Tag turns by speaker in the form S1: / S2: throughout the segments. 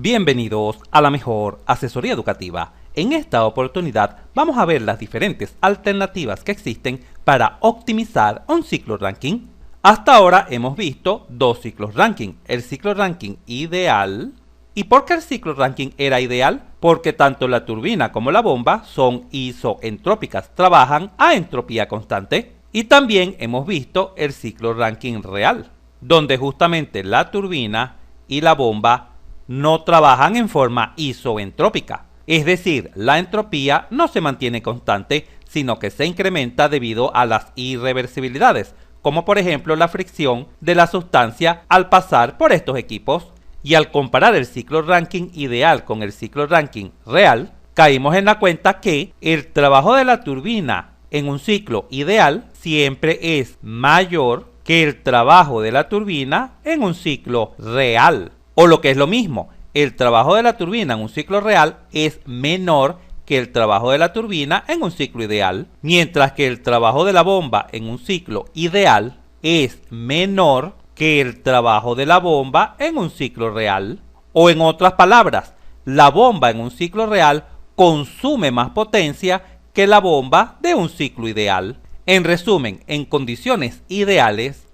S1: Bienvenidos a la mejor asesoría educativa. En esta oportunidad vamos a ver las diferentes alternativas que existen para optimizar un ciclo ranking. Hasta ahora hemos visto dos ciclos ranking, el ciclo ranking ideal. ¿Y por qué el ciclo ranking era ideal? Porque tanto la turbina como la bomba son isoentrópicas, trabajan a entropía constante. Y también hemos visto el ciclo ranking real, donde justamente la turbina y la bomba no trabajan en forma isoentrópica. Es decir, la entropía no se mantiene constante, sino que se incrementa debido a las irreversibilidades, como por ejemplo la fricción de la sustancia al pasar por estos equipos. Y al comparar el ciclo ranking ideal con el ciclo ranking real, caímos en la cuenta que el trabajo de la turbina en un ciclo ideal siempre es mayor que el trabajo de la turbina en un ciclo real. O lo que es lo mismo, el trabajo de la turbina en un ciclo real es menor que el trabajo de la turbina en un ciclo ideal, mientras que el trabajo de la bomba en un ciclo ideal es menor que el trabajo de la bomba en un ciclo real. O en otras palabras, la bomba en un ciclo real consume más potencia que la bomba de un ciclo ideal. En resumen, en condiciones ideales,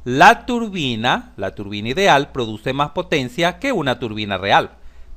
S1: la turbina ideal produce más potencia que una turbina real,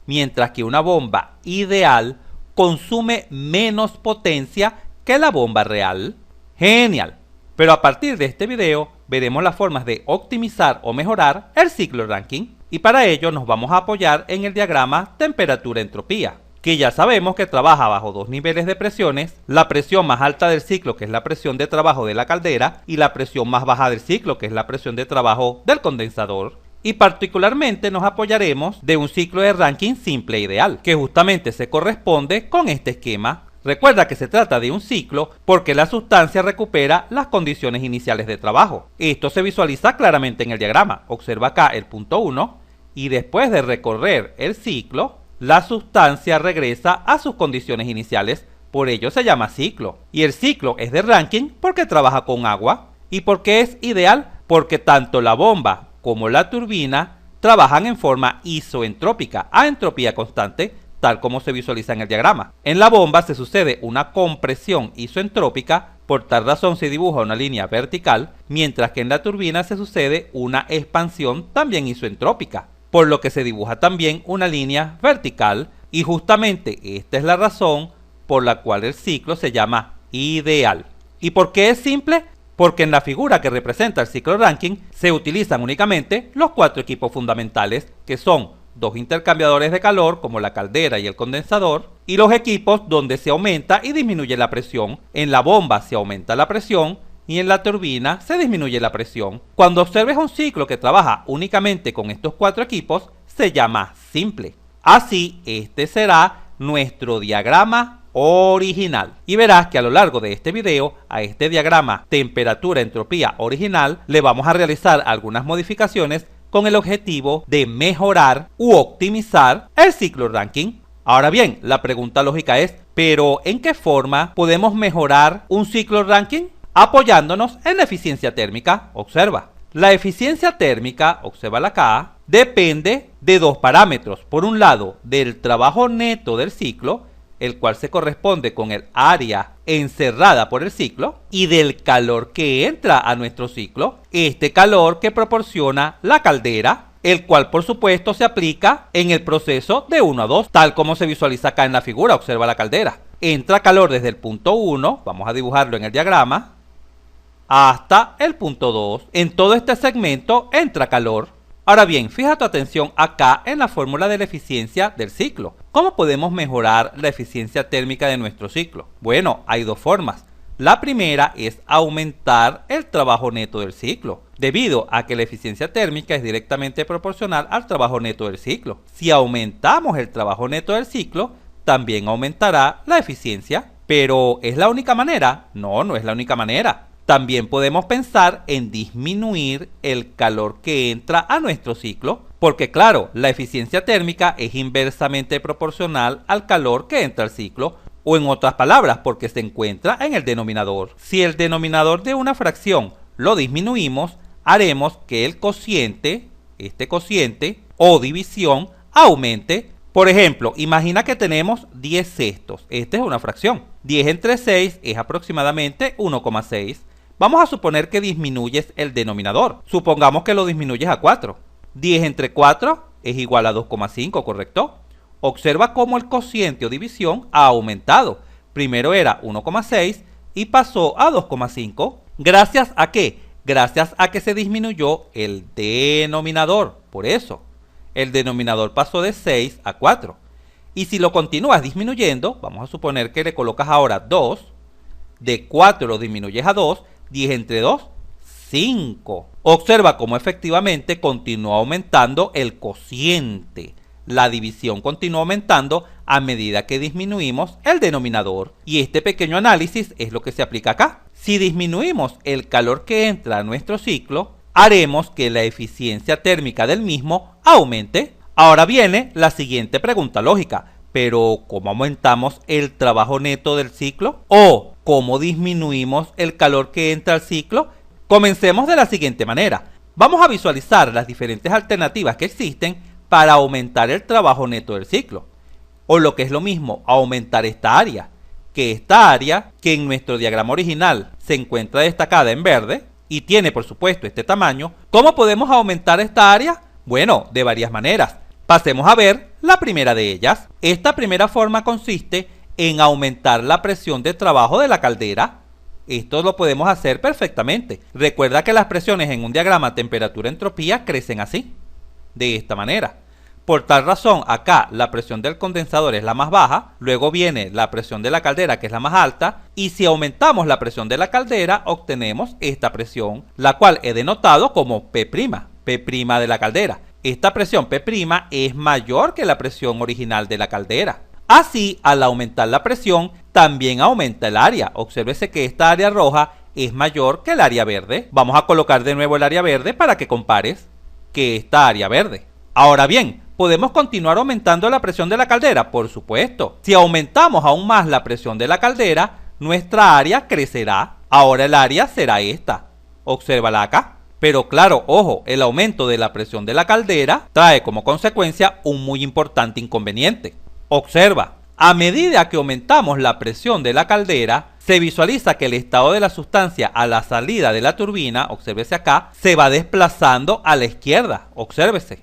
S1: mientras que una bomba ideal consume menos potencia que la bomba real. ¡Genial! Pero a partir de este video veremos las formas de optimizar o mejorar el ciclo ranking, y para ello nos vamos a apoyar en el diagrama temperatura-entropía, que ya sabemos que trabaja bajo dos niveles de presiones: la presión más alta del ciclo, que es la presión de trabajo de la caldera, y la presión más baja del ciclo, que es la presión de trabajo del condensador. Y particularmente nos apoyaremos de un ciclo de ranking simple ideal, que justamente se corresponde con este esquema. Recuerda que se trata de un ciclo porque la sustancia recupera las condiciones iniciales de trabajo. Esto se visualiza claramente en el diagrama. Observa acá el punto 1 y después de recorrer el ciclo, la sustancia regresa a sus condiciones iniciales, por ello se llama ciclo. Y el ciclo es de ranking porque trabaja con agua. ¿Y por qué es ideal? Porque tanto la bomba como la turbina trabajan en forma isoentrópica, a entropía constante, tal como se visualiza en el diagrama. En la bomba se sucede una compresión isoentrópica, por tal razón se dibuja una línea vertical, mientras que en la turbina se sucede una expansión también isoentrópica, por lo que se dibuja también una línea vertical, y justamente esta es la razón por la cual el ciclo se llama ideal. ¿Y por qué es simple? Porque en la figura que representa el ciclo ranking se utilizan únicamente los cuatro equipos fundamentales, que son dos intercambiadores de calor como la caldera y el condensador, y los equipos donde se aumenta y disminuye la presión. En la bomba se aumenta la presión y en la turbina se disminuye la presión. Cuando observes un ciclo que trabaja únicamente con estos cuatro equipos, se llama simple. Así, este será nuestro diagrama original. Y verás que a lo largo de este video, a este diagrama temperatura-entropía original, le vamos a realizar algunas modificaciones con el objetivo de mejorar u optimizar el ciclo ranking. Ahora bien, la pregunta lógica es, ¿pero en qué forma podemos mejorar un ciclo ranking? Apoyándonos en la eficiencia térmica. Observa, la eficiencia térmica, obsérvala acá, depende de dos parámetros. Por un lado, del trabajo neto del ciclo, el cual se corresponde con el área encerrada por el ciclo, y del calor que entra a nuestro ciclo, este calor que proporciona la caldera, el cual por supuesto se aplica en el proceso de 1 a 2, tal como se visualiza acá en la figura. Observa la caldera. Entra calor desde el punto 1, vamos a dibujarlo en el diagrama, hasta el punto 2. En todo este segmento entra calor. Ahora bien, fija tu atención acá en la fórmula de la eficiencia del ciclo. ¿Cómo podemos mejorar la eficiencia térmica de nuestro ciclo? Bueno, hay dos formas. La primera es aumentar el trabajo neto del ciclo, debido a que la eficiencia térmica es directamente proporcional al trabajo neto del ciclo. Si aumentamos el trabajo neto del ciclo, también aumentará la eficiencia. ¿Pero es la única manera? No, no es la única manera. También podemos pensar en disminuir el calor que entra a nuestro ciclo, porque claro, la eficiencia térmica es inversamente proporcional al calor que entra al ciclo, o en otras palabras, porque se encuentra en el denominador. Si el denominador de una fracción lo disminuimos, haremos que el cociente, este cociente o división, aumente. Por ejemplo, imagina que tenemos 10 sextos. Esta es una fracción. 10 entre 6 es aproximadamente 1,6. Vamos a suponer que disminuyes el denominador. Supongamos que lo disminuyes a 4. 10 entre 4 es igual a 2,5, ¿correcto? Observa cómo el cociente o división ha aumentado. Primero era 1,6 y pasó a 2,5. ¿Gracias a qué? Gracias a que se disminuyó el denominador. Por eso, el denominador pasó de 6 a 4. Y si lo continúas disminuyendo, vamos a suponer que le colocas ahora 2. De 4 lo disminuyes a 2. 10 entre 2, 5. Observa cómo efectivamente continúa aumentando el cociente. La división continúa aumentando a medida que disminuimos el denominador. Y este pequeño análisis es lo que se aplica acá. Si disminuimos el calor que entra a nuestro ciclo, haremos que la eficiencia térmica del mismo aumente. Ahora viene la siguiente pregunta lógica. ¿Pero cómo aumentamos el trabajo neto del ciclo? ¿O cómo disminuimos el calor que entra al ciclo? Comencemos de la siguiente manera. Vamos a visualizar las diferentes alternativas que existen para aumentar el trabajo neto del ciclo. O lo que es lo mismo, aumentar esta área. Que esta área, que en nuestro diagrama original se encuentra destacada en verde y tiene por supuesto este tamaño, ¿cómo podemos aumentar esta área? Bueno, de varias maneras. Pasemos a ver la primera de ellas. Esta primera forma consiste en aumentar la presión de trabajo de la caldera. Esto lo podemos hacer perfectamente. Recuerda que las presiones en un diagrama temperatura-entropía crecen así, de esta manera. Por tal razón, acá la presión del condensador es la más baja, luego viene la presión de la caldera, que es la más alta, y si aumentamos la presión de la caldera, obtenemos esta presión, la cual he denotado como P', P' de la caldera. Esta presión P' es mayor que la presión original de la caldera. Así, al aumentar la presión, también aumenta el área. Obsérvese que esta área roja es mayor que el área verde. Vamos a colocar de nuevo el área verde para que compares que esta área verde. Ahora bien, ¿podemos continuar aumentando la presión de la caldera? Por supuesto. Si aumentamos aún más la presión de la caldera, nuestra área crecerá. Ahora el área será esta. Obsérvala acá. Pero claro, ojo, el aumento de la presión de la caldera trae como consecuencia un muy importante inconveniente. Observa, a medida que aumentamos la presión de la caldera, se visualiza que el estado de la sustancia a la salida de la turbina, obsérvese acá, se va desplazando a la izquierda. Obsérvese.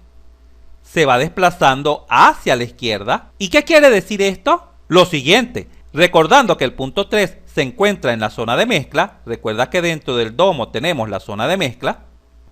S1: Se va desplazando hacia la izquierda. ¿Y qué quiere decir esto? Lo siguiente, recordando que el punto 3 se encuentra en la zona de mezcla, recuerda que dentro del domo tenemos la zona de mezcla,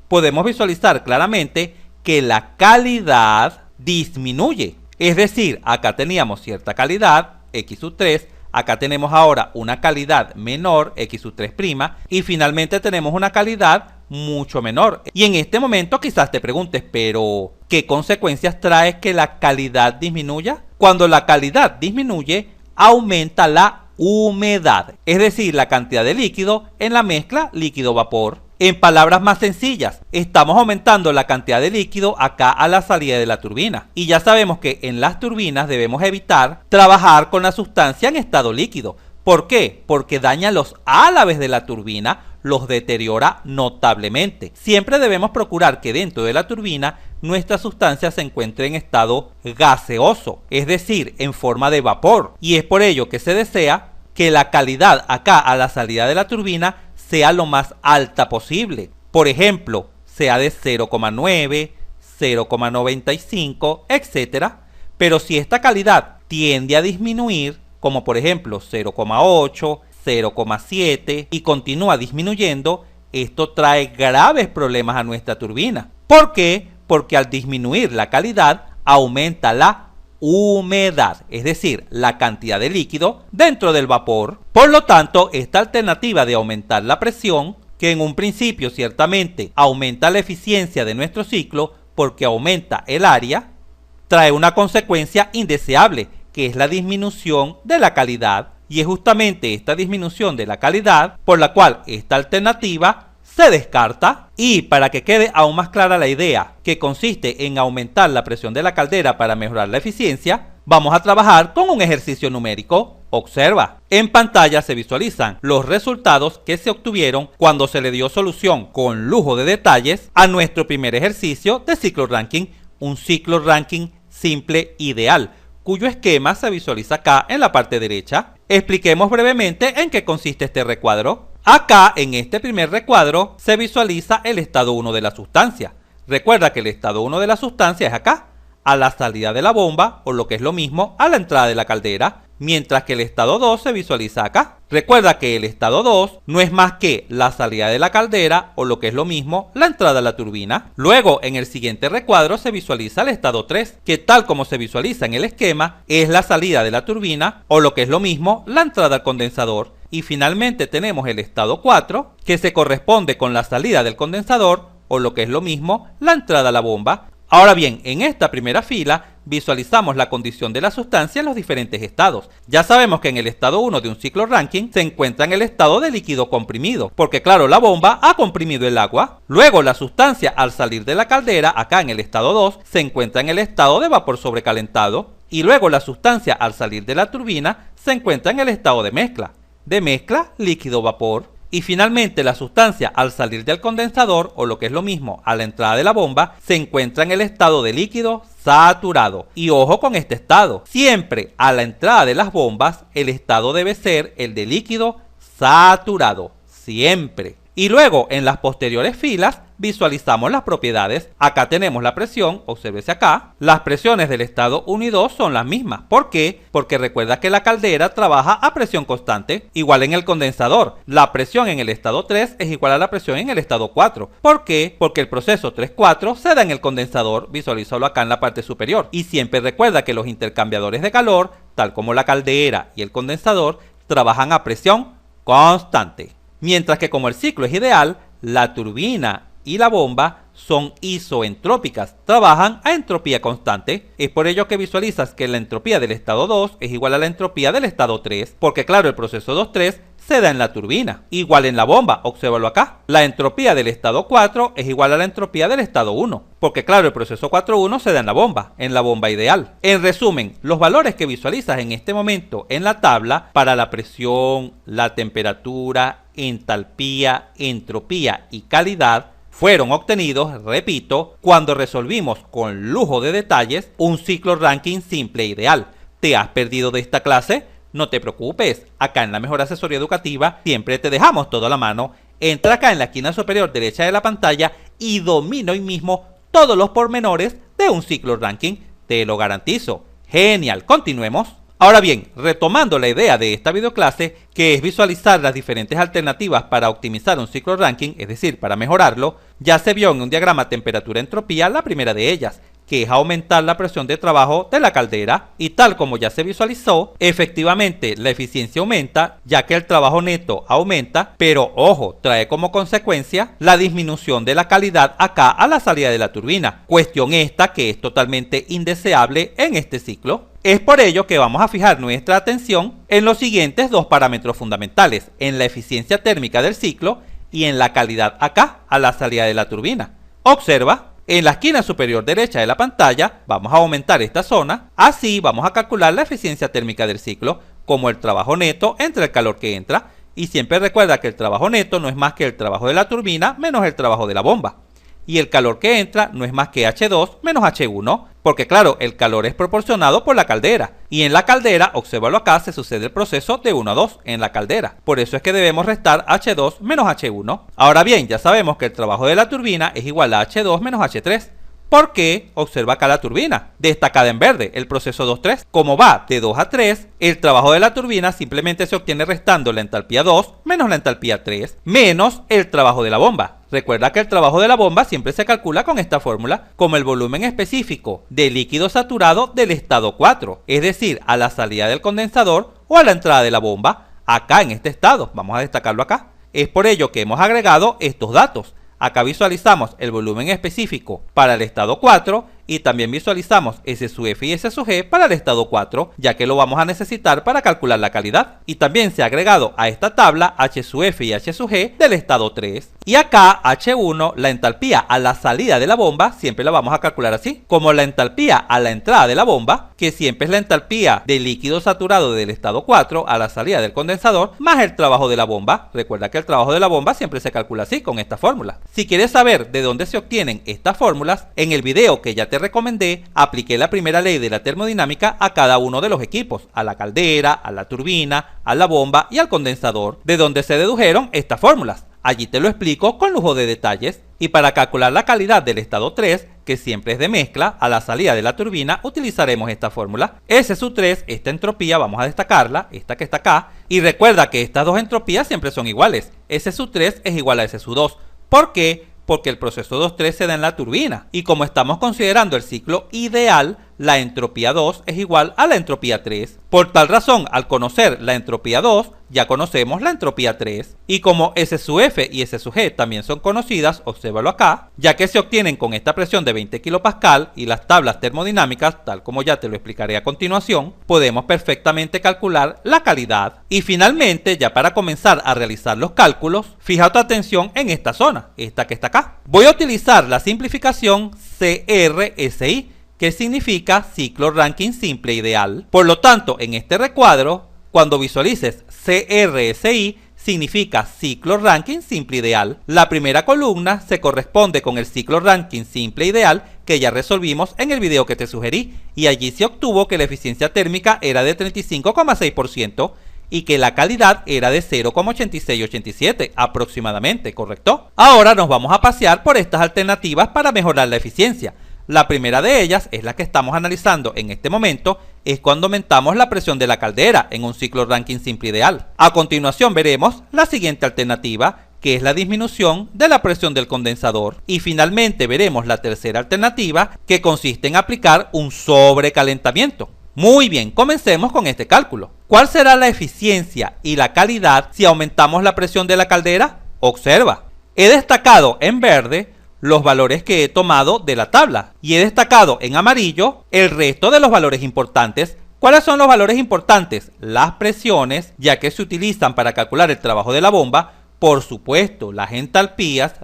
S1: podemos visualizar claramente que la calidad disminuye. Es decir, acá teníamos cierta calidad, X sub 3, acá tenemos ahora una calidad menor, X sub 3', y finalmente tenemos una calidad mucho menor. Y en este momento quizás te preguntes, pero ¿qué consecuencias trae que la calidad disminuya? Cuando la calidad disminuye, aumenta la humedad, es decir, la cantidad de líquido en la mezcla líquido-vapor. En palabras más sencillas, estamos aumentando la cantidad de líquido acá a la salida de la turbina. Y ya sabemos que en las turbinas debemos evitar trabajar con la sustancia en estado líquido. ¿Por qué? Porque daña los álabes de la turbina, los deteriora notablemente. Siempre debemos procurar que dentro de la turbina nuestra sustancia se encuentre en estado gaseoso, es decir, en forma de vapor. Y es por ello que se desea que la calidad acá a la salida de la turbina sea lo más alta posible. Por ejemplo, sea de 0,9, 0,95, etc. Pero si esta calidad tiende a disminuir, como por ejemplo 0,8, 0,7 y continúa disminuyendo, esto trae graves problemas a nuestra turbina. ¿Por qué? Porque al disminuir la calidad aumenta la humedad, es decir, la cantidad de líquido dentro del vapor. Por lo tanto, esta alternativa de aumentar la presión, que en un principio ciertamente aumenta la eficiencia de nuestro ciclo porque aumenta el área, trae una consecuencia indeseable, que es la disminución de la calidad. Y es justamente esta disminución de la calidad por la cual esta alternativa se descarta. Y para que quede aún más clara la idea, que consiste en aumentar la presión de la caldera para mejorar la eficiencia, vamos a trabajar con un ejercicio numérico. Observa, en pantalla se visualizan los resultados que se obtuvieron cuando se le dio solución con lujo de detalles a nuestro primer ejercicio de ciclo Rankine, un ciclo Rankine simple ideal, cuyo esquema se visualiza acá en la parte derecha. Expliquemos brevemente en qué consiste este recuadro. Acá, en este primer recuadro, se visualiza el estado 1 de la sustancia. Recuerda que el estado 1 de la sustancia es acá, a la salida de la bomba, o lo que es lo mismo, a la entrada de la caldera, mientras que el estado 2 se visualiza acá. Recuerda que el estado 2 no es más que la salida de la caldera, o lo que es lo mismo, la entrada a la turbina. Luego, en el siguiente recuadro se visualiza el estado 3, que tal como se visualiza en el esquema, es la salida de la turbina, o lo que es lo mismo, la entrada al condensador. Y finalmente tenemos el estado 4, que se corresponde con la salida del condensador, o lo que es lo mismo, la entrada a la bomba. Ahora bien, en esta primera fila visualizamos la condición de la sustancia en los diferentes estados. Ya sabemos que en el estado 1 de un ciclo Rankine se encuentra en el estado de líquido comprimido, porque claro, la bomba ha comprimido el agua. Luego la sustancia al salir de la caldera, acá en el estado 2, se encuentra en el estado de vapor sobrecalentado. Y luego la sustancia al salir de la turbina se encuentra en el estado de mezcla líquido-vapor. Y finalmente la sustancia al salir del condensador, o lo que es lo mismo, a la entrada de la bomba, se encuentra en el estado de líquido saturado. Y ojo con este estado, siempre a la entrada de las bombas el estado debe ser el de líquido saturado, siempre. Y luego en las posteriores filas visualizamos las propiedades. Acá tenemos la presión, obsérvese acá. Las presiones del estado 1 y 2 son las mismas. ¿Por qué? Porque recuerda que la caldera trabaja a presión constante. Igual en el condensador, la presión en el estado 3 es igual a la presión en el estado 4. ¿Por qué? Porque el proceso 3-4 se da en el condensador, visualízalo acá en la parte superior. Y siempre recuerda que los intercambiadores de calor, tal como la caldera y el condensador, trabajan a presión constante. Mientras que como el ciclo es ideal, la turbina y la bomba son isoentrópicas, trabajan a entropía constante. Es por ello que visualizas que la entropía del estado 2 es igual a la entropía del estado 3, porque claro, el proceso 2-3 se da en la turbina. Igual en la bomba, obsérvalo acá. La entropía del estado 4 es igual a la entropía del estado 1, porque claro, el proceso 4-1 se da en la bomba ideal. En resumen, los valores que visualizas en este momento en la tabla para la presión, la temperatura, entalpía, entropía y calidad fueron obtenidos, repito, cuando resolvimos con lujo de detalles un ciclo Rankine simple ideal. ¿Te has perdido de esta clase? No te preocupes, acá en la Mejor Asesoría Educativa siempre te dejamos todo a la mano. Entra acá en la esquina superior derecha de la pantalla y domina hoy mismo todos los pormenores de un ciclo Rankine, te lo garantizo. Genial, continuemos. Ahora bien, retomando la idea de esta videoclase, que es visualizar las diferentes alternativas para optimizar un ciclo Rankine, es decir, para mejorarlo, ya se vio en un diagrama temperatura-entropía la primera de ellas, que es aumentar la presión de trabajo de la caldera, y tal como ya se visualizó, efectivamente la eficiencia aumenta, ya que el trabajo neto aumenta, pero ojo, trae como consecuencia la disminución de la calidad acá a la salida de la turbina, cuestión esta que es totalmente indeseable en este ciclo. Es por ello que vamos a fijar nuestra atención en los siguientes dos parámetros fundamentales, en la eficiencia térmica del ciclo y en la calidad acá a la salida de la turbina. Observa, en la esquina superior derecha de la pantalla vamos a aumentar esta zona, así vamos a calcular la eficiencia térmica del ciclo como el trabajo neto entre el calor que entra, y siempre recuerda que el trabajo neto no es más que el trabajo de la turbina menos el trabajo de la bomba. Y el calor que entra no es más que H2 menos H1, porque claro, el calor es proporcionado por la caldera, y en la caldera, obsérvalo acá, se sucede el proceso de 1 a 2 en la caldera, por eso es que debemos restar H2 menos H1. Ahora bien, ya sabemos que el trabajo de la turbina es igual a H2 menos H3, porque observa acá la turbina, destacada en verde, el proceso 2-3. Como va de 2 a 3, el trabajo de la turbina simplemente se obtiene restando la entalpía 2 menos la entalpía 3, menos el trabajo de la bomba. Recuerda que el trabajo de la bomba siempre se calcula con esta fórmula como el volumen específico de líquido saturado del estado 4, es decir, a la salida del condensador o a la entrada de la bomba, acá en este estado, vamos a destacarlo acá. Es por ello que hemos agregado estos datos. Acá visualizamos el volumen específico para el estado 4 y también visualizamos S sub F y S sub G para el estado 4, ya que lo vamos a necesitar para calcular la calidad. Y también se ha agregado a esta tabla H sub F y H sub G del estado 3. Y acá H1, la entalpía a la salida de la bomba, siempre la vamos a calcular así, como la entalpía a la entrada de la bomba, que siempre es la entalpía del líquido saturado del estado 4 a la salida del condensador, más el trabajo de la bomba. Recuerda que el trabajo de la bomba siempre se calcula así, con esta fórmula. Si quieres saber de dónde se obtienen estas fórmulas, en el video que ya te te recomendé, apliqué la primera ley de la termodinámica a cada uno de los equipos, a la caldera, a la turbina, a la bomba y al condensador, de donde se dedujeron estas fórmulas. Allí te lo explico con lujo de detalles. Y para calcular la calidad del estado 3, que siempre es de mezcla, a la salida de la turbina utilizaremos esta fórmula. S sub 3, esta entropía vamos a destacarla, esta que está acá. Y recuerda que estas dos entropías siempre son iguales. S sub 3 es igual a S sub 2. ¿Por qué? Porque el proceso 2-3 se da en la turbina. Y como estamos considerando el ciclo ideal, la entropía 2 es igual a la entropía 3. Por tal razón, al conocer la entropía 2, ya conocemos la entropía 3. Y como S sub F y S sub G también son conocidas, obsérvalo acá, ya que se obtienen con esta presión de 20 kPa y las tablas termodinámicas, tal como ya te lo explicaré a continuación, podemos perfectamente calcular la calidad. Y finalmente, ya para comenzar a realizar los cálculos, fija tu atención en esta zona, esta que está acá. Voy a utilizar la simplificación CRSI, que significa ciclo Rankine simple ideal. Por lo tanto, en este recuadro, cuando visualices CRSI, significa ciclo Rankine simple ideal. La primera columna se corresponde con el ciclo Rankine simple ideal que ya resolvimos en el video que te sugerí, y allí se obtuvo que la eficiencia térmica era de 35,6% y que la calidad era de 0,8687 aproximadamente, ¿correcto? Ahora nos vamos a pasear por estas alternativas para mejorar la eficiencia. La primera de ellas es la que estamos analizando en este momento, es cuando aumentamos la presión de la caldera en un ciclo Rankine simple ideal. A continuación veremos la siguiente alternativa, que es la disminución de la presión del condensador. Y finalmente veremos la tercera alternativa, que consiste en aplicar un sobrecalentamiento. Muy bien, comencemos con este cálculo. ¿Cuál será la eficiencia y la calidad si aumentamos la presión de la caldera? Observa, he destacado en verde los valores que he tomado de la tabla y he destacado en amarillo el resto de los valores importantes. ¿Cuáles son los valores importantes? Las presiones, ya que se utilizan para calcular el trabajo de la bomba. Por supuesto, las entalpías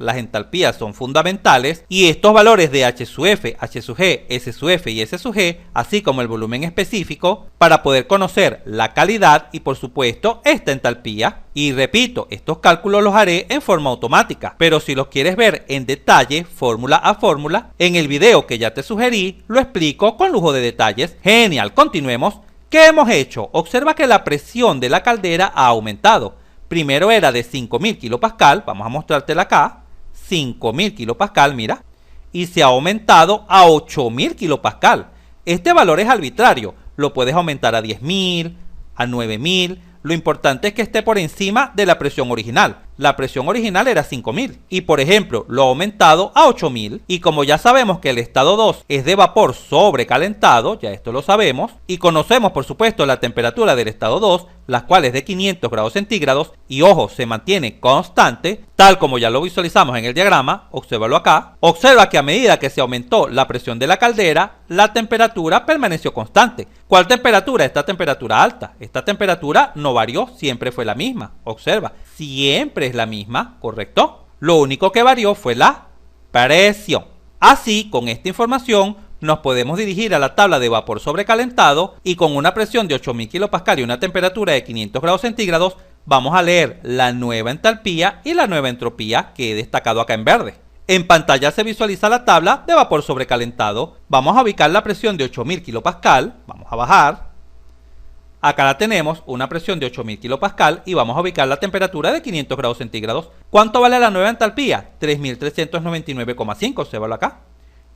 S1: son fundamentales, y estos valores de H sub F, H sub G, S sub F y S sub G, así como el volumen específico, para poder conocer la calidad y por supuesto esta entalpía. Y repito, estos cálculos los haré en forma automática, pero si los quieres ver en detalle, fórmula a fórmula, en el video que ya te sugerí, lo explico con lujo de detalles. Genial, continuemos. ¿Qué hemos hecho? Observa que la presión de la caldera ha aumentado. Primero era de 5000 kPa, vamos a mostrártela acá, 5000 kPa, mira, y se ha aumentado a 8000 kPa. Este valor es arbitrario, lo puedes aumentar a 10000, a 9000, lo importante es que esté por encima de la presión original. La presión original era 5000 y por ejemplo lo ha aumentado a 8000, y como ya sabemos que el estado 2 es de vapor sobrecalentado, ya esto lo sabemos, y conocemos por supuesto la temperatura del estado 2, las cuales de 500 grados centígrados, y ojo, se mantiene constante, tal como ya lo visualizamos en el diagrama, obsérvalo acá. Observa que a medida que se aumentó la presión de la caldera, la temperatura permaneció constante. ¿Cuál temperatura? Esta temperatura alta. Esta temperatura no varió, siempre fue la misma. Observa, siempre es la misma, ¿correcto? Lo único que varió fue la presión. Así, con esta información, nos podemos dirigir a la tabla de vapor sobrecalentado, y con una presión de 8000 kPa y una temperatura de 500 grados centígrados, vamos a leer la nueva entalpía y la nueva entropía que he destacado acá en verde. En pantalla se visualiza la tabla de vapor sobrecalentado. Vamos a ubicar la presión de 8000 kPa, vamos a bajar. Acá la tenemos, una presión de 8000 kPa, y vamos a ubicar la temperatura de 500 grados centígrados. ¿Cuánto vale la nueva entalpía? 3399,5, obsérvalo acá.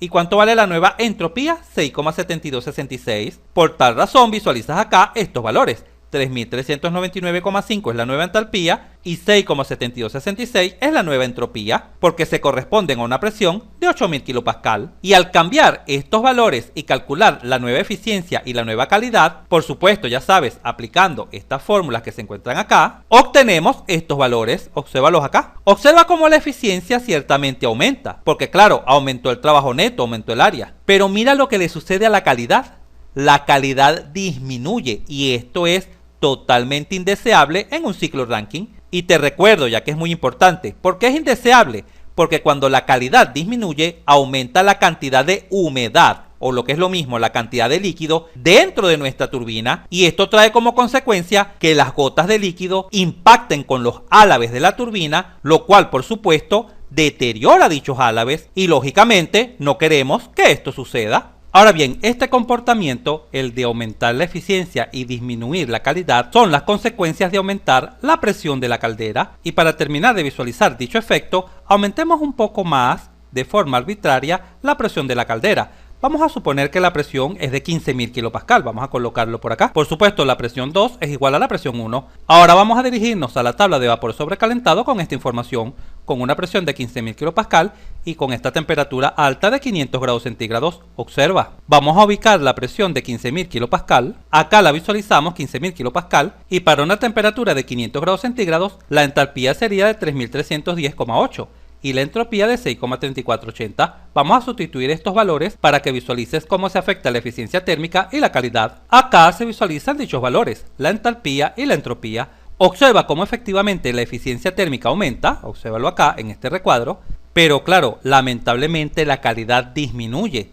S1: ¿Y cuánto vale la nueva entropía? 6,7266. Por tal razón visualizas acá estos valores. 3399,5 es la nueva entalpía y 6,7266 es la nueva entropía, porque se corresponden a una presión de 8000 kPa. Y al cambiar estos valores y calcular la nueva eficiencia y la nueva calidad, por supuesto ya sabes, aplicando estas fórmulas que se encuentran acá, obtenemos estos valores. Obsérvalos acá. Observa cómo la eficiencia ciertamente aumenta, porque claro, aumentó el trabajo neto, aumentó el área. Pero mira lo que le sucede a la calidad. La calidad disminuye, y esto es totalmente indeseable en un ciclo Rankine. Y te recuerdo, ya que es muy importante, ¿por qué es indeseable? Porque cuando la calidad disminuye, aumenta la cantidad de humedad, o lo que es lo mismo, la cantidad de líquido dentro de nuestra turbina, y esto trae como consecuencia que las gotas de líquido impacten con los álabes de la turbina, lo cual por supuesto deteriora dichos álabes y lógicamente no queremos que esto suceda. Ahora bien, este comportamiento, el de aumentar la eficiencia y disminuir la calidad, son las consecuencias de aumentar la presión de la caldera. Y para terminar de visualizar dicho efecto, aumentemos un poco más, de forma arbitraria, la presión de la caldera. Vamos a suponer que la presión es de 15.000 kilopascal, vamos a colocarlo por acá. Por supuesto, la presión 2 es igual a la presión 1. Ahora vamos a dirigirnos a la tabla de vapor sobrecalentado con esta información, con una presión de 15.000 kilopascal y con esta temperatura alta de 500 grados centígrados. Observa, vamos a ubicar la presión de 15.000 kilopascal, acá la visualizamos 15.000 kilopascal y para una temperatura de 500 grados centígrados, la entalpía sería de 3.310,8. y la entropía de 6,3480. Vamos a sustituir estos valores para que visualices cómo se afecta la eficiencia térmica y la calidad. Acá se visualizan dichos valores, la entalpía y la entropía. Observa cómo efectivamente la eficiencia térmica aumenta, obsérvalo acá en este recuadro, pero claro, lamentablemente la calidad disminuye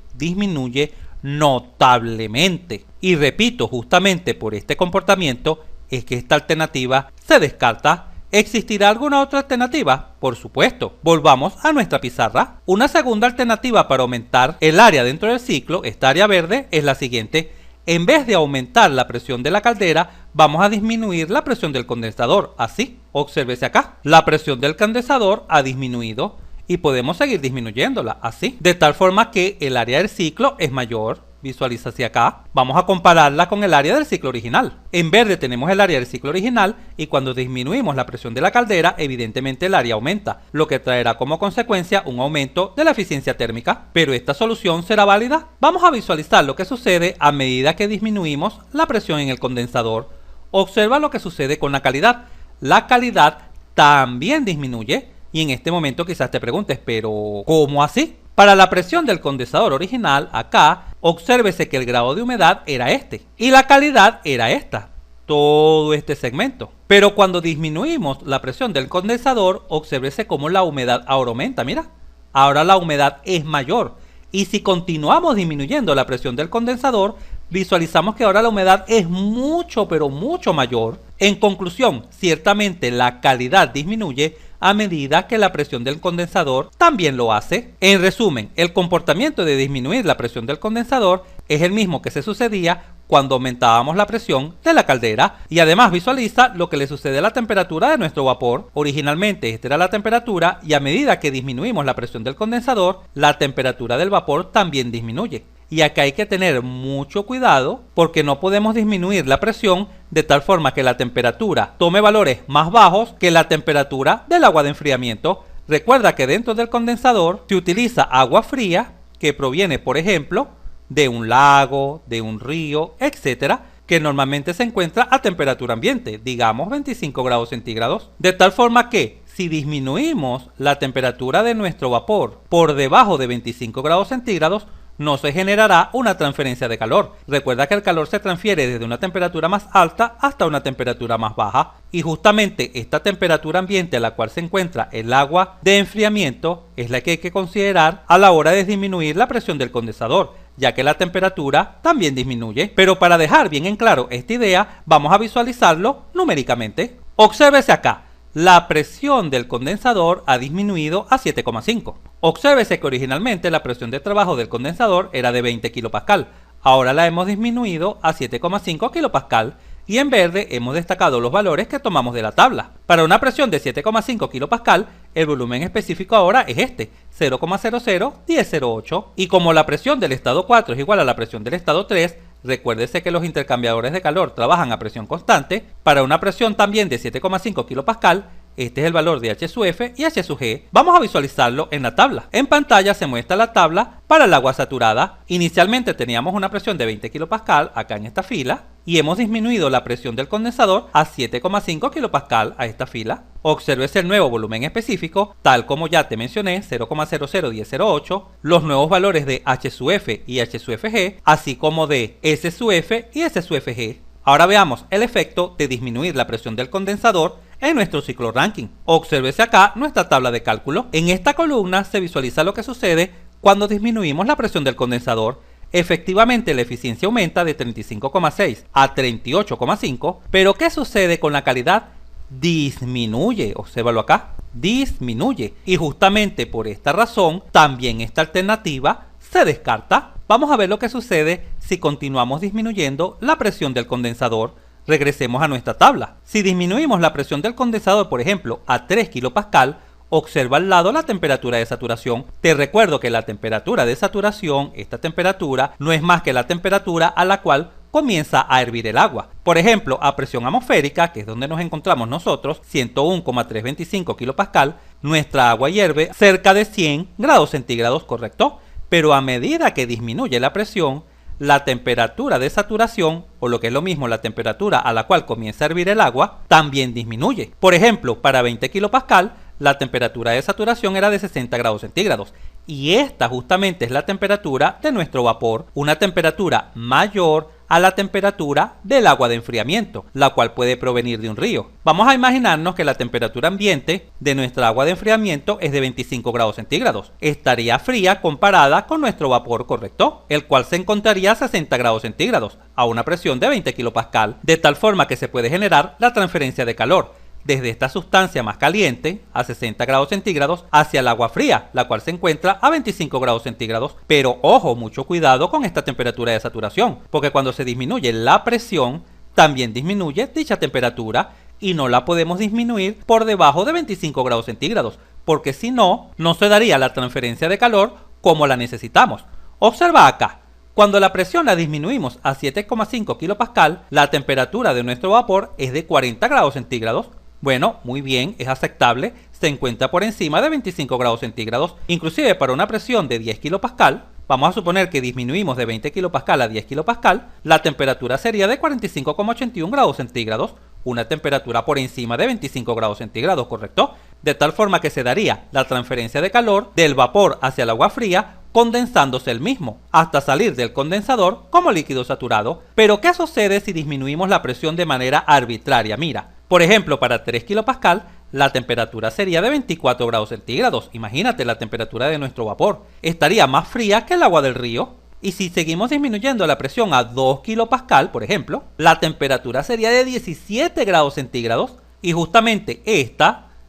S1: notablemente. Y repito, justamente por este comportamiento es que esta alternativa se descarta. ¿Existirá alguna otra alternativa? Por supuesto. Volvamos a nuestra pizarra. Una segunda alternativa para aumentar el área dentro del ciclo, esta área verde, es la siguiente. En vez de aumentar la presión de la caldera, vamos a disminuir la presión del condensador. Así, obsérvese acá. La presión del condensador ha disminuido y podemos seguir disminuyéndola, así. De tal forma que el área del ciclo es mayor. Visualiza hacia acá. Vamos a compararla con el área del ciclo original. En verde tenemos el área del ciclo original y cuando disminuimos la presión de la caldera, evidentemente el área aumenta, lo que traerá como consecuencia un aumento de la eficiencia térmica. ¿Pero esta solución será válida? Vamos a visualizar lo que sucede a medida que disminuimos la presión en el condensador. Observa lo que sucede con la calidad. La calidad también disminuye y en este momento quizás te preguntes, ¿pero cómo así? Para la presión del condensador original, acá, obsérvese que el grado de humedad era este y la calidad era esta, todo este segmento. Pero cuando disminuimos la presión del condensador, obsérvese cómo la humedad ahora aumenta, mira. Ahora la humedad es mayor y si continuamos disminuyendo la presión del condensador, visualizamos que ahora la humedad es mucho, pero mucho mayor. En conclusión, ciertamente la calidad disminuye a medida que la presión del condensador también lo hace. En resumen, el comportamiento de disminuir la presión del condensador es el mismo que se sucedía cuando aumentábamos la presión de la caldera y además visualiza lo que le sucede a la temperatura de nuestro vapor. Originalmente esta era la temperatura y a medida que disminuimos la presión del condensador, la temperatura del vapor también disminuye. Y acá hay que tener mucho cuidado porque no podemos disminuir la presión de tal forma que la temperatura tome valores más bajos que la temperatura del agua de enfriamiento. Recuerda que dentro del condensador se utiliza agua fría que proviene, por ejemplo, de un lago, de un río, etcétera, que normalmente se encuentra a temperatura ambiente, digamos 25 grados centígrados. De tal forma que si disminuimos la temperatura de nuestro vapor por debajo de 25 grados centígrados, no se generará una transferencia de calor. Recuerda que el calor se transfiere desde una temperatura más alta hasta una temperatura más baja. Y justamente esta temperatura ambiente a la cual se encuentra el agua de enfriamiento es la que hay que considerar a la hora de disminuir la presión del condensador, ya que la temperatura también disminuye. Pero para dejar bien en claro esta idea, vamos a visualizarlo numéricamente. Obsérvese acá. La presión del condensador ha disminuido a 7,5. Obsérvese que originalmente la presión de trabajo del condensador era de 20 kilopascal. Ahora la hemos disminuido a 7,5 kilopascal y en verde hemos destacado los valores que tomamos de la tabla. Para una presión de 7,5 kilopascal, el volumen específico ahora es este, 0,001008. Y como la presión del estado 4 es igual a la presión del estado 3, recuérdese que los intercambiadores de calor trabajan a presión constante. Para una presión también de 7,5 kilopascal, este es el valor de H sub F y H sub G. Vamos a visualizarlo en la tabla. En pantalla se muestra la tabla para el agua saturada. Inicialmente teníamos una presión de 20 kilopascal acá en esta fila y hemos disminuido la presión del condensador a 7,5 kilopascal a esta fila. Obsérvese el nuevo volumen específico, tal como ya te mencioné, 0,001008, los nuevos valores de H sub F y H sub Fg, así como de S sub F y S sub Fg. Ahora veamos el efecto de disminuir la presión del condensador en nuestro ciclo Rankine. Obsérvese acá nuestra tabla de cálculo. En esta columna se visualiza lo que sucede cuando disminuimos la presión del condensador. Efectivamente la eficiencia aumenta de 35,6 a 38,5, pero ¿qué sucede con la calidad? disminuye, obsérvalo acá, disminuye. Y justamente por esta razón, también esta alternativa se descarta. Vamos a ver lo que sucede si continuamos disminuyendo la presión del condensador. Regresemos a nuestra tabla. Si disminuimos la presión del condensador, por ejemplo, a 3 kPa, observa al lado la temperatura de saturación. Te recuerdo que la temperatura de saturación, esta temperatura, no es más que la temperatura a la cual comienza a hervir el agua. Por ejemplo, a presión atmosférica, que es donde nos encontramos nosotros, 101,325 kPa, nuestra agua hierve cerca de 100 grados centígrados, ¿correcto? Pero a medida que disminuye la presión, la temperatura de saturación, o lo que es lo mismo, la temperatura a la cual comienza a hervir el agua, también disminuye. Por ejemplo, para 20 kPa, la temperatura de saturación era de 60 grados centígrados. Y esta justamente es la temperatura de nuestro vapor, una temperatura mayor a la temperatura del agua de enfriamiento, la cual puede provenir de un río. Vamos a imaginarnos que la temperatura ambiente de nuestra agua de enfriamiento es de 25 grados centígrados. Estaría fría comparada con nuestro vapor, ¿correcto? El cual se encontraría a 60 grados centígrados, a una presión de 20 kPa, de tal forma que se puede generar la transferencia de calor desde esta sustancia más caliente, a 60 grados centígrados, hacia el agua fría, la cual se encuentra a 25 grados centígrados. Pero ojo, mucho cuidado con esta temperatura de saturación, porque cuando se disminuye la presión, también disminuye dicha temperatura y no la podemos disminuir por debajo de 25 grados centígrados, porque si no, no se daría la transferencia de calor como la necesitamos. Observa acá. Cuando la presión la disminuimos a 7,5 kPa, la temperatura de nuestro vapor es de 40 grados centígrados. Bueno, muy bien, es aceptable, se encuentra por encima de 25 grados centígrados. Inclusive para una presión de 10 kPa, vamos a suponer que disminuimos de 20 kPa a 10 kPa, la temperatura sería de 45,81 grados centígrados, una temperatura por encima de 25 grados centígrados, ¿correcto? De tal forma que se daría la transferencia de calor del vapor hacia el agua fría, condensándose el mismo, hasta salir del condensador como líquido saturado. Pero ¿qué sucede si disminuimos la presión de manera arbitraria? Mira, por ejemplo, para 3 kPa, la temperatura sería de 24 grados centígrados. Imagínate la temperatura de nuestro vapor. Estaría más fría que el agua del río. Y si seguimos disminuyendo la presión a 2 kPa, por ejemplo, la temperatura sería de 17 grados centígrados. Y justamente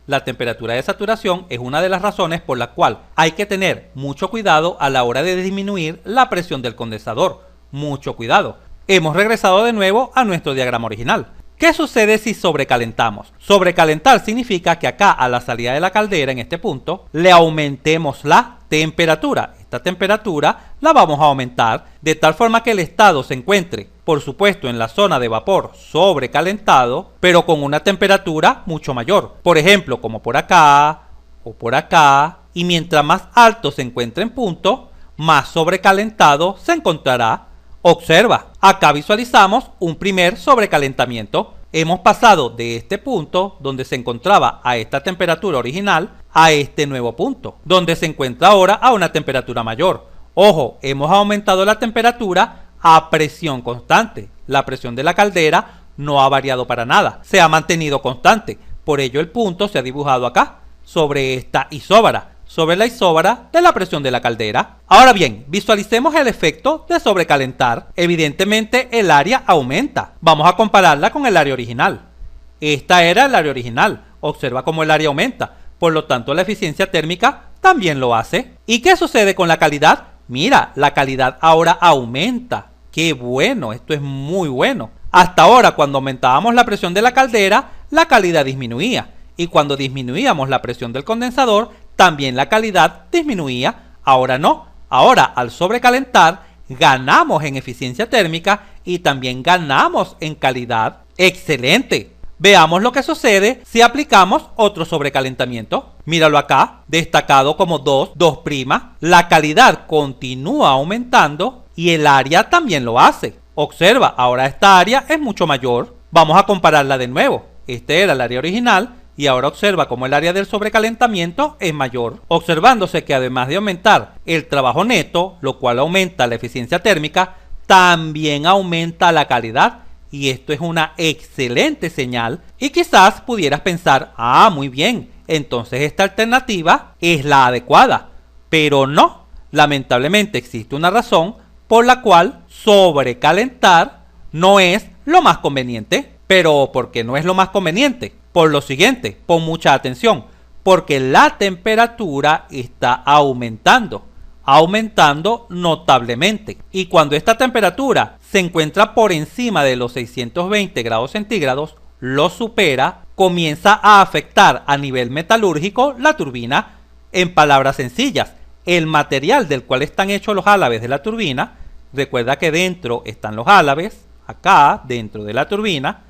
S1: la temperatura de saturación, es una de las razones por la cual hay que tener mucho cuidado a la hora de disminuir la presión del condensador. Mucho cuidado. Hemos regresado de nuevo a nuestro diagrama original. ¿Qué sucede si sobrecalentamos? Sobrecalentar significa que acá a la salida de la caldera, en este punto, le aumentemos la temperatura. Esta temperatura la vamos a aumentar de tal forma que el estado se encuentre, por supuesto, en la zona de vapor sobrecalentado, pero con una temperatura mucho mayor. Por ejemplo, como por acá o por acá. Y mientras más alto se encuentre en punto, más sobrecalentado se encontrará. Observa, acá visualizamos un primer sobrecalentamiento. Hemos pasado de este punto, donde se encontraba a esta temperatura original, a este nuevo punto, donde se encuentra ahora a una temperatura mayor. Ojo, hemos aumentado la temperatura a presión constante. La presión de la caldera no ha variado para nada, se ha mantenido constante. Por ello el punto se ha dibujado acá, sobre esta isóbara, sobre la isóbara de la presión de la caldera. Ahora bien, visualicemos el efecto de sobrecalentar. Evidentemente el área aumenta. Vamos a compararla con el área original. Esta era el área original. Observa cómo el área aumenta. Por lo tanto, la eficiencia térmica también lo hace. ¿Y qué sucede con la calidad? Mira, la calidad ahora aumenta. ¡Qué bueno! Esto es muy bueno. Hasta ahora, cuando aumentábamos la presión de la caldera, la calidad disminuía. Y cuando disminuíamos la presión del condensador, también la calidad disminuía. Ahora no. Ahora, al sobrecalentar, ganamos en eficiencia térmica y también ganamos en calidad. ¡Excelente! Veamos lo que sucede si aplicamos otro sobrecalentamiento. Míralo acá, destacado como 2, 2'. La calidad continúa aumentando y el área también lo hace. Observa, ahora esta área es mucho mayor. Vamos a compararla de nuevo. Este era el área original. Y ahora observa cómo el área del sobrecalentamiento es mayor, observándose que además de aumentar el trabajo neto, lo cual aumenta la eficiencia térmica, también aumenta la calidad. Y esto es una excelente señal. Y quizás pudieras pensar, muy bien, entonces esta alternativa es la adecuada. Pero no, lamentablemente existe una razón por la cual sobrecalentar no es lo más conveniente. pero porque no es lo más conveniente. Por lo siguiente, pon mucha atención, porque la temperatura está aumentando notablemente. Y cuando esta temperatura se encuentra por encima de los 620 grados centígrados, lo supera, comienza a afectar a nivel metalúrgico la turbina. En palabras sencillas, el material del cual están hechos los álabes de la turbina, recuerda que dentro están los álabes, acá dentro de la turbina,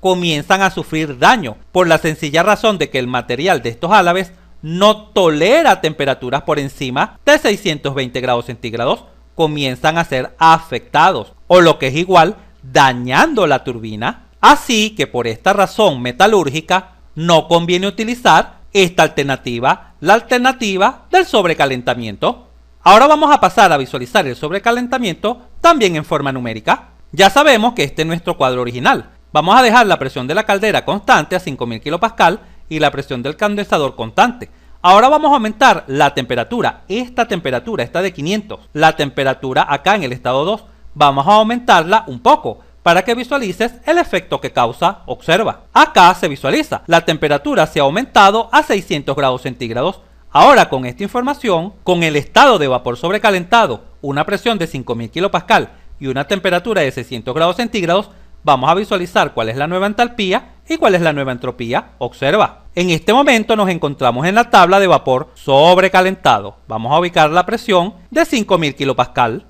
S1: comienzan a sufrir daño por la sencilla razón de que el material de estos álabes no tolera temperaturas por encima de 620 grados centígrados, comienzan a ser afectados, o lo que es igual, dañando la turbina. Así que por esta razón metalúrgica no conviene utilizar esta alternativa, la alternativa del sobrecalentamiento. Ahora vamos a pasar a visualizar el sobrecalentamiento también en forma numérica. Ya sabemos que este es nuestro cuadro original. Vamos a dejar la presión de la caldera constante a 5000 kPa y la presión del condensador constante. Ahora vamos a aumentar la temperatura. Esta temperatura está de 500. La temperatura acá en el estado 2 vamos a aumentarla un poco para que visualices el efecto que causa. Observa. Acá se visualiza. La temperatura se ha aumentado a 600 grados centígrados. Ahora con esta información, con el estado de vapor sobrecalentado, una presión de 5000 kPa y una temperatura de 600 grados centígrados, vamos a visualizar cuál es la nueva entalpía y cuál es la nueva entropía. Observa. En este momento nos encontramos en la tabla de vapor sobrecalentado. Vamos a ubicar la presión de 5000 kPa.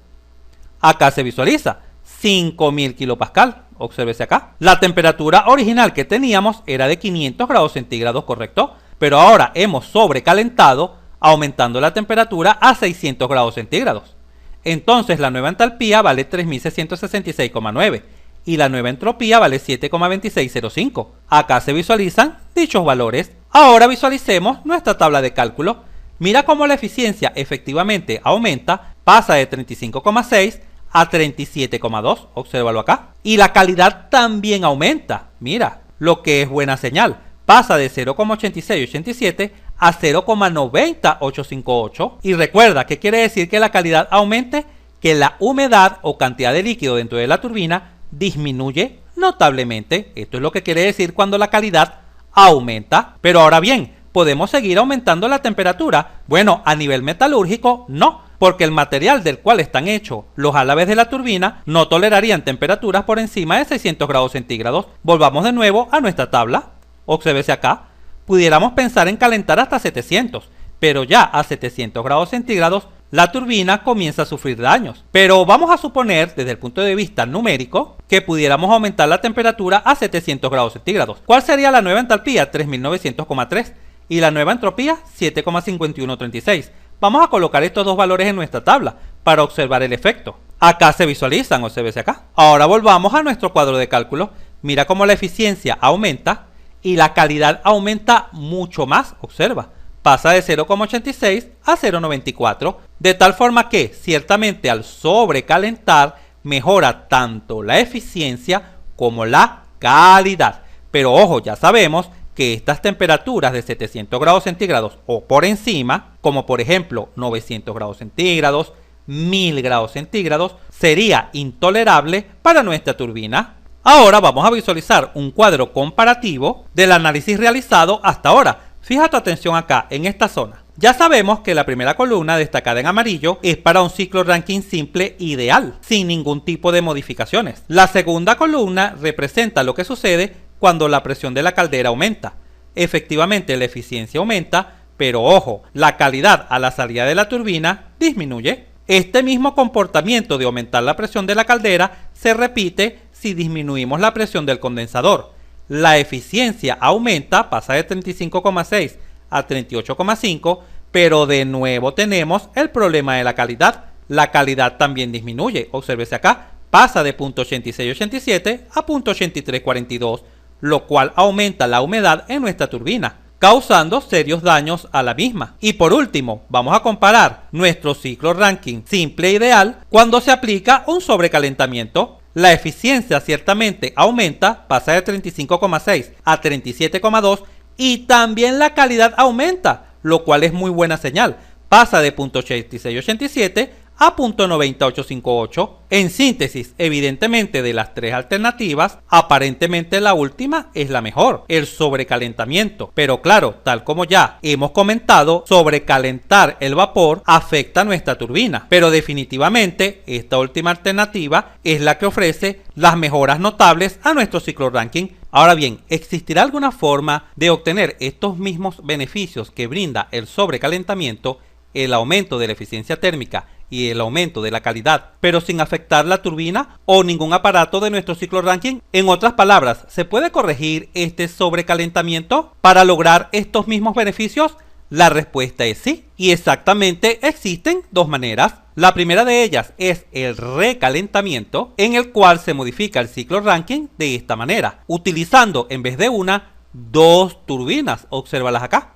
S1: Acá se visualiza 5000 kPa. Obsérvese acá. La temperatura original que teníamos era de 500 grados centígrados, ¿correcto? Pero ahora hemos sobrecalentado, aumentando la temperatura a 600 grados centígrados. Entonces la nueva entalpía vale 3666,9 y la nueva entropía vale 7,2605. Acá se visualizan dichos valores. Ahora visualicemos nuestra tabla de cálculo. Mira cómo la eficiencia efectivamente aumenta, pasa de 35,6 a 37,2. Obsérvalo acá. Y la calidad también aumenta. Mira, lo que es buena señal. Pasa de 0,8687 a 0,90858. Y recuerda, ¿qué quiere decir que la calidad aumente? Que la humedad o cantidad de líquido dentro de la turbina disminuye notablemente. Esto es lo que quiere decir cuando la calidad aumenta. Pero ahora bien, ¿podemos seguir aumentando la temperatura? Bueno, a nivel metalúrgico no, porque el material del cual están hechos los álabes de la turbina no tolerarían temperaturas por encima de 600 grados centígrados. Volvamos de nuevo a nuestra tabla. Obsérvese acá. Pudiéramos pensar en calentar hasta 700, pero ya a 700 grados centígrados la turbina comienza a sufrir daños. Pero vamos a suponer, desde el punto de vista numérico, que pudiéramos aumentar la temperatura a 700 grados centígrados. ¿Cuál sería la nueva entalpía? 3900,3 y la nueva entropía 7,5136. Vamos a colocar estos dos valores en nuestra tabla para observar el efecto. Acá se visualizan, obsérvese acá. Ahora volvamos a nuestro cuadro de cálculo. Mira cómo la eficiencia aumenta y la calidad aumenta mucho más. Observa. Pasa de 0,86 a 0,94, de tal forma que ciertamente al sobrecalentar mejora tanto la eficiencia como la calidad. Pero ojo, ya sabemos que estas temperaturas de 700 grados centígrados o por encima, como por ejemplo 900 grados centígrados, 1000 grados centígrados, sería intolerable para nuestra turbina. Ahora vamos a visualizar un cuadro comparativo del análisis realizado hasta ahora. Fija tu atención acá, en esta zona. Ya sabemos que la primera columna destacada en amarillo es para un ciclo Rankine simple ideal, sin ningún tipo de modificaciones. La segunda columna representa lo que sucede cuando la presión de la caldera aumenta. Efectivamente la eficiencia aumenta, pero ojo, la calidad a la salida de la turbina disminuye. Este mismo comportamiento de aumentar la presión de la caldera se repite si disminuimos la presión del condensador. La eficiencia aumenta, pasa de 35,6 a 38,5, pero de nuevo tenemos el problema de la calidad. La calidad también disminuye, obsérvese acá, pasa de 0,8687 a 0,8342, lo cual aumenta la humedad en nuestra turbina, causando serios daños a la misma. Y por último, vamos a comparar nuestro ciclo Rankine simple ideal cuando se aplica un sobrecalentamiento. La eficiencia ciertamente aumenta, pasa de 35,6 a 37,2 y también la calidad aumenta, lo cual es muy buena señal. Pasa de 0,8687 a .90858. En síntesis, evidentemente de las tres alternativas, aparentemente la última es la mejor, el sobrecalentamiento. Pero claro, tal como ya hemos comentado, sobrecalentar el vapor afecta a nuestra turbina. Pero definitivamente esta última alternativa es la que ofrece las mejoras notables a nuestro ciclo Rankine. Ahora bien, ¿existirá alguna forma de obtener estos mismos beneficios que brinda el sobrecalentamiento, el aumento de la eficiencia térmica y el aumento de la calidad, pero sin afectar la turbina o ningún aparato de nuestro ciclo Rankine? En otras palabras, ¿se puede corregir este sobrecalentamiento para lograr estos mismos beneficios? La respuesta es sí, y exactamente existen dos maneras. La primera de ellas es el recalentamiento, en el cual se modifica el ciclo Rankine de esta manera, utilizando en vez de una, dos turbinas. Obsérvalas acá.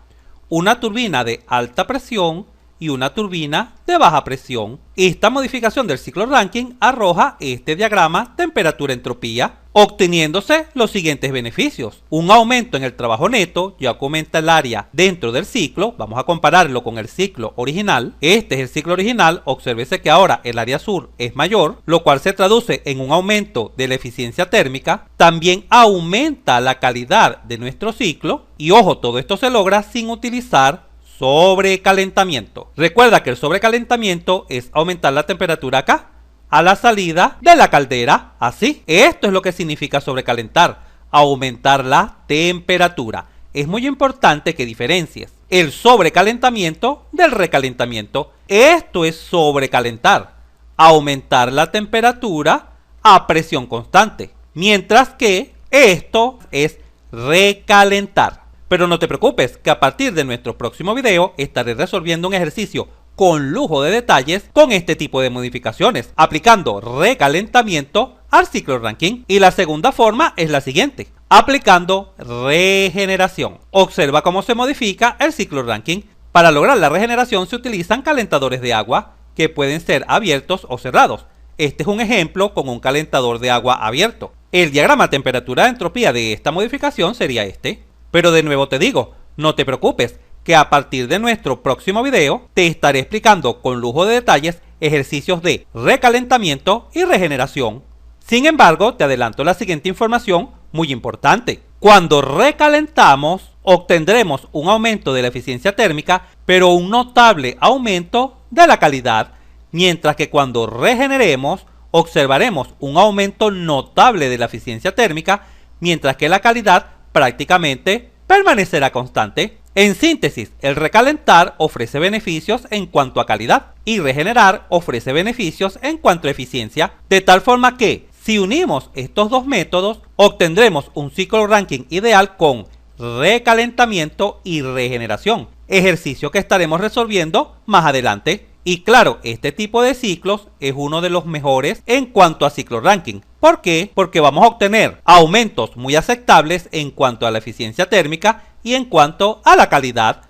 S1: Una turbina de alta presión y una turbina de baja presión. Esta modificación del ciclo Rankine arroja este diagrama temperatura-entropía, obteniéndose los siguientes beneficios. Un aumento en el trabajo neto, ya que aumenta el área dentro del ciclo. Vamos a compararlo con el ciclo original. Este es el ciclo original. Obsérvese que ahora el área sur es mayor, lo cual se traduce en un aumento de la eficiencia térmica. También aumenta la calidad de nuestro ciclo. Y ojo, todo esto se logra sin utilizar sobrecalentamiento. Recuerda que el sobrecalentamiento es aumentar la temperatura acá, a la salida de la caldera, así. Esto es lo que significa sobrecalentar, aumentar la temperatura. Es muy importante que diferencies el sobrecalentamiento del recalentamiento. Esto es sobrecalentar, aumentar la temperatura a presión constante, mientras que esto es recalentar. Pero no te preocupes, que a partir de nuestro próximo video estaré resolviendo un ejercicio con lujo de detalles con este tipo de modificaciones, aplicando recalentamiento al ciclo Rankine. Y la segunda forma es la siguiente, aplicando regeneración. Observa cómo se modifica el ciclo Rankine. Para lograr la regeneración se utilizan calentadores de agua que pueden ser abiertos o cerrados. Este es un ejemplo con un calentador de agua abierto. El diagrama temperatura-entropía de esta modificación sería este. Pero de nuevo te digo, no te preocupes, que a partir de nuestro próximo video te estaré explicando con lujo de detalles ejercicios de recalentamiento y regeneración. Sin embargo, te adelanto la siguiente información muy importante. Cuando recalentamos, obtendremos un aumento de la eficiencia térmica, pero un notable aumento de la calidad, mientras que cuando regeneremos, observaremos un aumento notable de la eficiencia térmica, mientras que la calidad prácticamente permanecerá constante. En síntesis, el recalentar ofrece beneficios en cuanto a calidad y regenerar ofrece beneficios en cuanto a eficiencia, de tal forma que si unimos estos dos métodos obtendremos un ciclo Rankine ideal con recalentamiento y regeneración, ejercicio que estaremos resolviendo más adelante. Y claro, este tipo de ciclos es uno de los mejores en cuanto a ciclo Rankine. ¿Por qué? Porque vamos a obtener aumentos muy aceptables en cuanto a la eficiencia térmica y en cuanto a la calidad.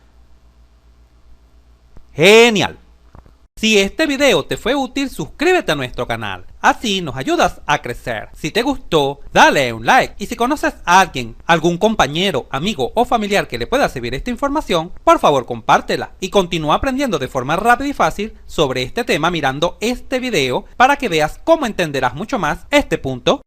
S1: ¡Genial! Si este video te fue útil, suscríbete a nuestro canal. Así nos ayudas a crecer. Si te gustó, dale un like. Y si conoces a alguien, algún compañero, amigo o familiar que le pueda servir esta información, por favor compártela. Y continúa aprendiendo de forma rápida y fácil sobre este tema mirando este video para que veas cómo entenderás mucho más este punto.